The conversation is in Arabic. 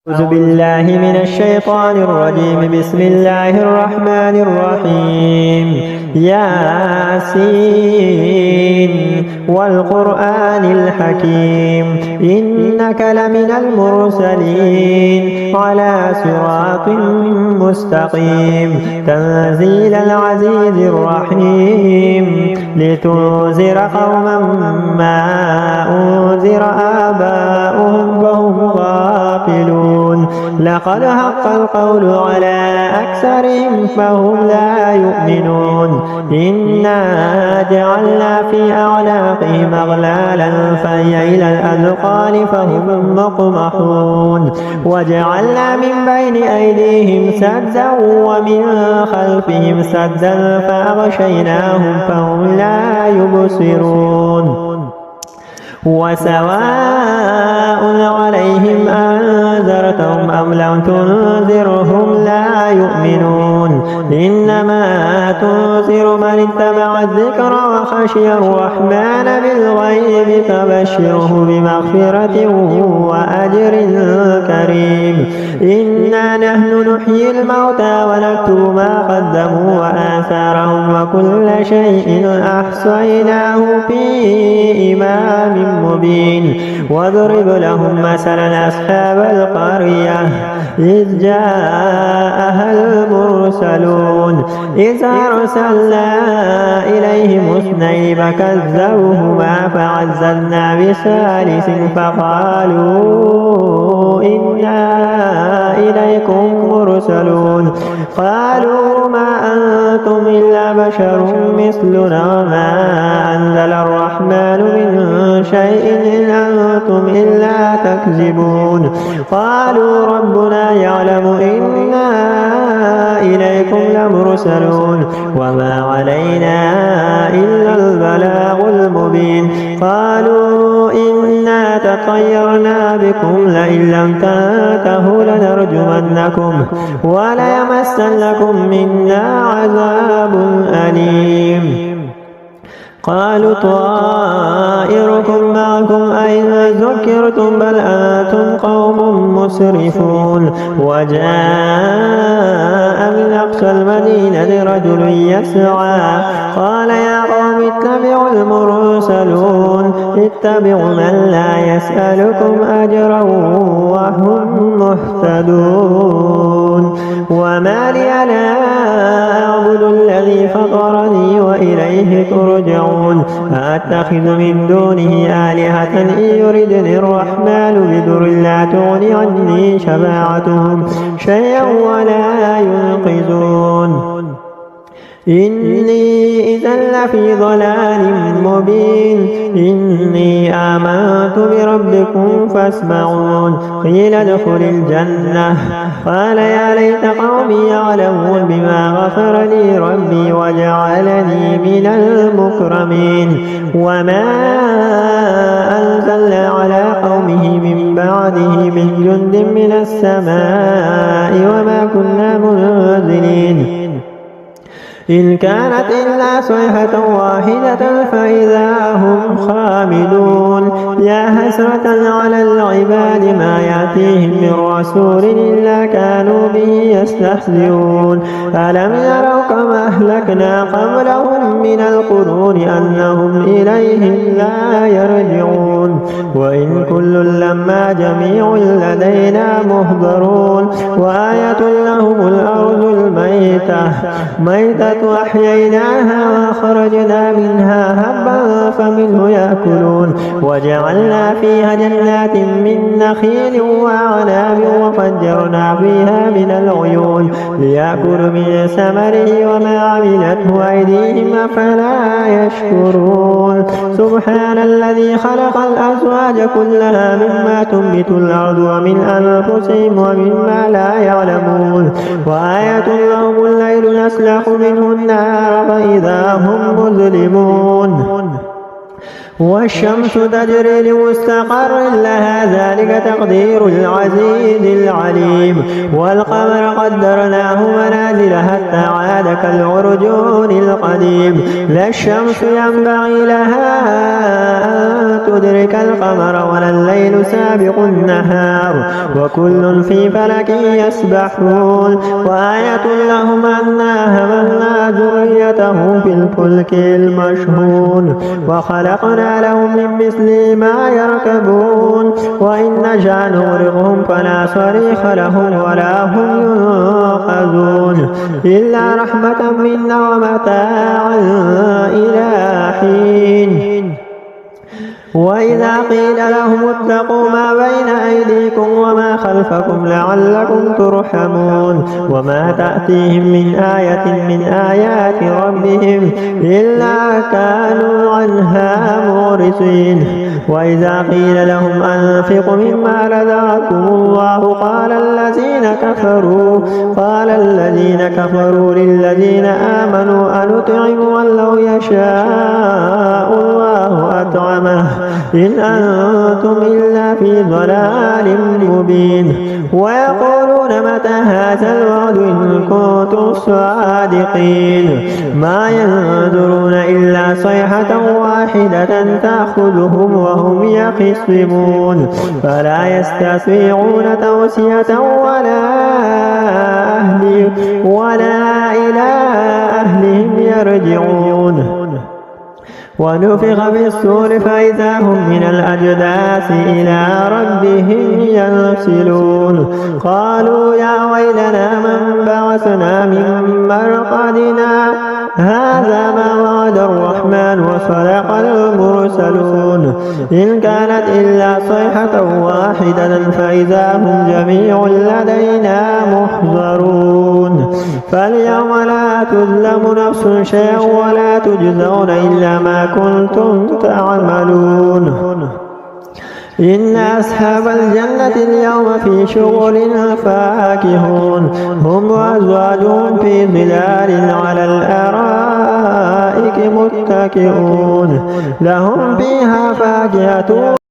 أعوذ بالله من الشيطان الرجيم. بسم الله الرحمن الرحيم. ياسين والقرآن الحكيم إنك لمن المرسلين على صراط مستقيم تنزيل العزيز الرحيم لتنذر قوما ما أنذر آباؤهم فهم غافلون لقد حق القول على أكثرهم فهم لا يؤمنون إنا جعلنا في أعناقهم أغلالا فهي إلى الأذقان فهم مقمحون وجعلنا من بين أيديهم سدا ومن خلفهم سدا فأغشيناهم فهم لا يبصرون وسواء عليهم أنذرتهم أم لم تنذرهم لا يؤمنون إنما تنذر من اتبع الذكر وخشي الرحمن بالغيب فبشره بمغفرة وأجر كريم إنا نحن نحيي الموتى ونكتب ما قدموا وآثارهم وكل شيء أحصيناه في إمام مبين واضرب لهم مثلا أصحاب القرية إذ جاءها المرسلون إذ أرسلنا إليهم اثنين فكذبوهما فعززنا بثالث فقالوا إنا إليكم مرسلون قالوا ما أنتم إلا بشر مثلنا وما أنزل الرحمن من شيء إن أنتم إلا تكذبون قالوا ربنا يعلم إنا إليكم لمرسلون وما علينا إلا البلاغ المبين قالوا إنا تطيرنا بكم لئن لم تنتهوا لنرجمنكم وليمسنكم منا عذاب أليم قالوا طائركم معكم أين ذكرتم بل أنتم قوم مسرفون وجاء من أقصى المدينة رجل يسعى قال يا قوم اتبعوا المرسلون اتبعوا من لا يسألكم أجرا وهم مهتدون وما لي لا أعبد الذي فطرني وإليه ترجعون أتخذ من دونه آلهة إن يردني الرحمن بضر لا تغني عني شفاعتهم شيئا ولا ينقذون إني إذا لفي ضلال مبين إني آمنت بربكم فاسمعون قيل ادخل الجنة قال يا ليت قومي يعلمون بما غفر لي ربي وجعلني من المكرمين وما أنزلنا على قومه من بعده من جند من السماء وما كنا منزلين إن كانت إلا صيحة واحدة فإذا هم خامدون يا حسرة على العباد ما يأتيهم من رسول إلا كانوا به يستهزئون ألم يروا كما أهلكنا قبلهم من القرون أنهم إليهم لا يرجعون وإن كل لما جميع لدينا مهضرون وآية لهم الأرض الميتة أحييناها وأخرجنا منها هبا فمنه يأكلون وجعلنا فيها جنات من نخيل وأعناب وفجرنا فيها من العيون ليأكلوا من ثمره وما عملته أيديهم أفلا يشكرون سبحان الذي خلق الأزواج كلها مما تنبت الأرض ومن أنفسهم ومما لا يعلمون وآية لهم الليل نسلخ منه النار فإذا هم مظلمون والشمس تجري لمستقر لها ذلك تقدير العزيز العليم والقمر قدرناه منازل حتى عاد كالعرجون القديم لا الشمس ينبغي لها أن تدرك القمر ولا الليل سابق النهار وكل في فلك يسبحون وآية لهم أنا حملنا ذريته في الفلك المشحون وخلقنا لهم من مثل ما يركبون وإن نشأ نغرقهم فلا صريخ لهم ولا هم ينقذون إلا رحمة منا ومتاعا إلى حين وإذا قيل لهم اتقوا ما بين أيديكم وما خلفكم لعلكم ترحمون وما تأتيهم من آية من آيات ربهم إلا كانوا عنها معرضين وإذا قيل لهم أنفقوا مما رزقكم الله قال الذين كفروا للذين آمنوا أنطعم من لو يشاء الله أطعمه إن أنتم إلا في ضلال مبين ويقولون متى هذا الوعد إن كنتم صادقين ما ينظرون إلا صيحة واحدة تأخذهم وهم يخصمون فلا يستطيعون توصية ولا إلى أهلهم يرجعون ونفخ في الصور فإذا هم من الأجداث إلى ربهم ينسلون قالوا يا ويلنا من بعثنا من مرقدنا هذا ما وعد الرحمن وصدق المرسلون إن كانت إلا صيحة واحدة فإذا هم جميع لدينا محضرون فاليوم لا تظلم نفس شيئا ولا تجزون إلا ما كنتم تعملون إن أصحاب الجنة اليوم في شغل فاكهون هم وأزواجهم في ظلال على الأرائك متكئون لهم فيها فاكهة